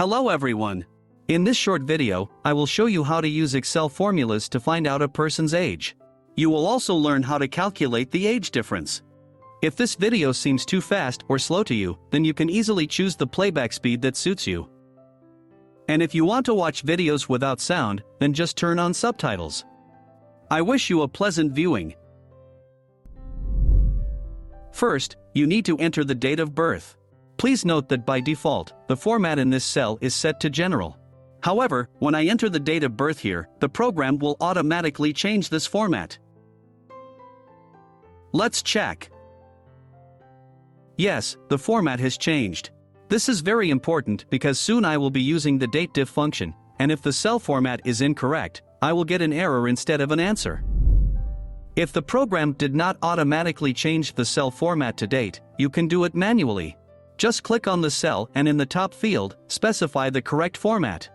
Hello everyone. In this short video, I will show you how to use Excel formulas to find out a person's age. You will also learn how to calculate the age difference. If this video seems too fast or slow to you, then you can easily choose the playback speed that suits you. And if you want to watch videos without sound, then just turn on subtitles. I wish you a pleasant viewing. First, you need to enter the date of birth. Please note that by default, the format in this cell is set to General. However, when I enter the date of birth here, the program will automatically change this format. Let's check. Yes, the format has changed. This is very important because soon I will be using the dateDiff function, and if the cell format is incorrect, I will get an error instead of an answer. If the program did not automatically change the cell format to date, you can do it manually. Just click on the cell and in the top field, specify the correct format.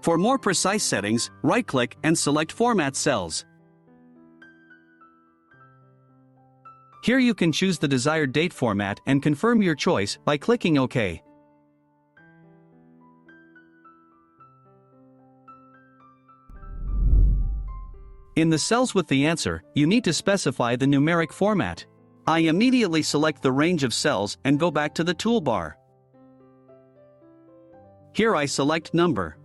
For more precise settings, right-click and select Format Cells. Here you can choose the desired date format and confirm your choice by clicking OK. In the cells with the answer, you need to specify the numeric format. I immediately select the range of cells and go back to the toolbar. Here I select number.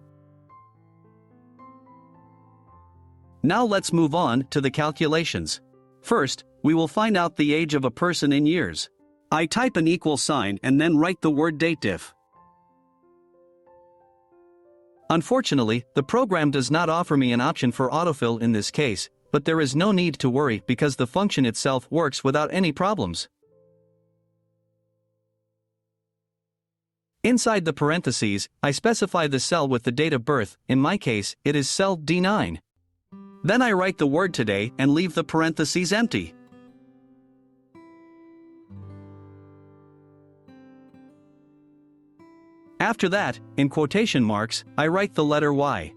Now let's move on to the calculations. First, we will find out the age of a person in years. I type an equal sign and then write the word dateDiff. Unfortunately, the program does not offer me an option for autofill in this case, but there is no need to worry because the function itself works without any problems. Inside the parentheses, I specify the cell with the date of birth, in my case, it is cell D9. Then I write the word today and leave the parentheses empty. After that, in quotation marks, I write the letter Y.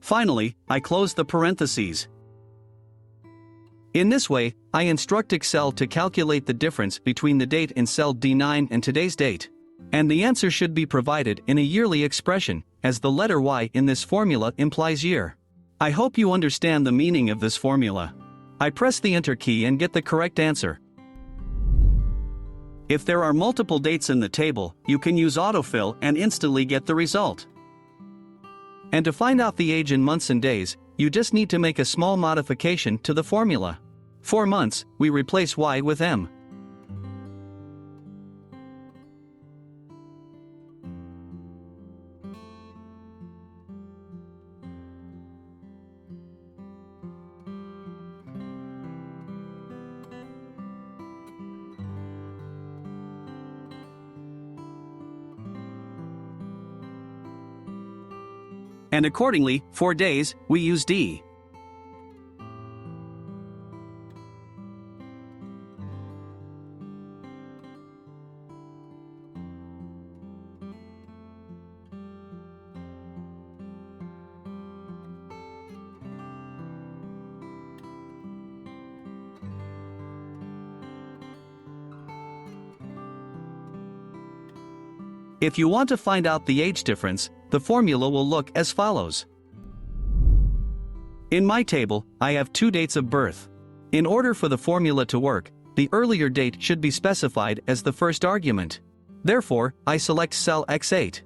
Finally, I close the parentheses. In this way, I instruct Excel to calculate the difference between the date in cell D9 and today's date. And the answer should be provided in a yearly expression, as the letter Y in this formula implies year. I hope you understand the meaning of this formula. I press the Enter key and get the correct answer. If there are multiple dates in the table, you can use autofill and instantly get the result. And to find out the age in months and days, you just need to make a small modification to the formula. For months, we replace Y with M. And accordingly, for days, we use D. If you want to find out the age difference, the formula will look as follows. In my table, I have two dates of birth. In order for the formula to work, the earlier date should be specified as the first argument. Therefore, I select cell X8.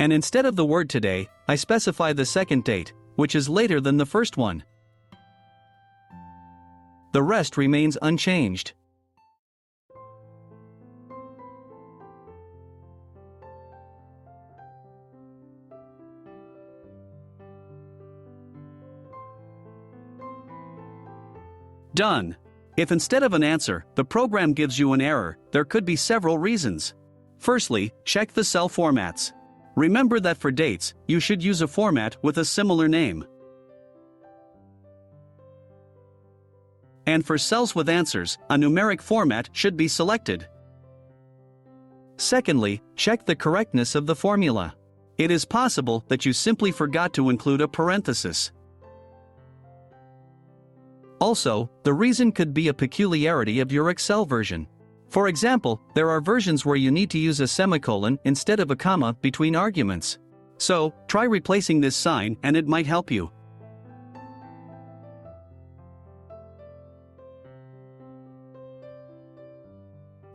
And instead of the word today, I specify the second date, which is later than the first one. The rest remains unchanged. Done. If instead of an answer, the program gives you an error, there could be several reasons. Firstly, check the cell formats. Remember that for dates, you should use a format with a similar name. And for cells with answers, a numeric format should be selected. Secondly, check the correctness of the formula. It is possible that you simply forgot to include a parenthesis. Also, the reason could be a peculiarity of your Excel version. For example, there are versions where you need to use a semicolon instead of a comma between arguments. So, try replacing this sign and it might help you.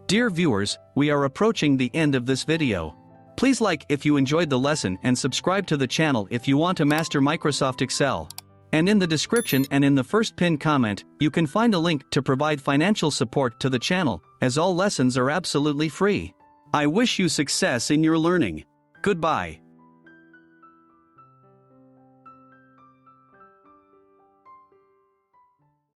Dear viewers, we are approaching the end of this video. Please like if you enjoyed the lesson and subscribe to the channel if you want to master Microsoft Excel. And in the description and in the first pinned comment, you can find a link to provide financial support to the channel, as all lessons are absolutely free. I wish you success in your learning. Goodbye.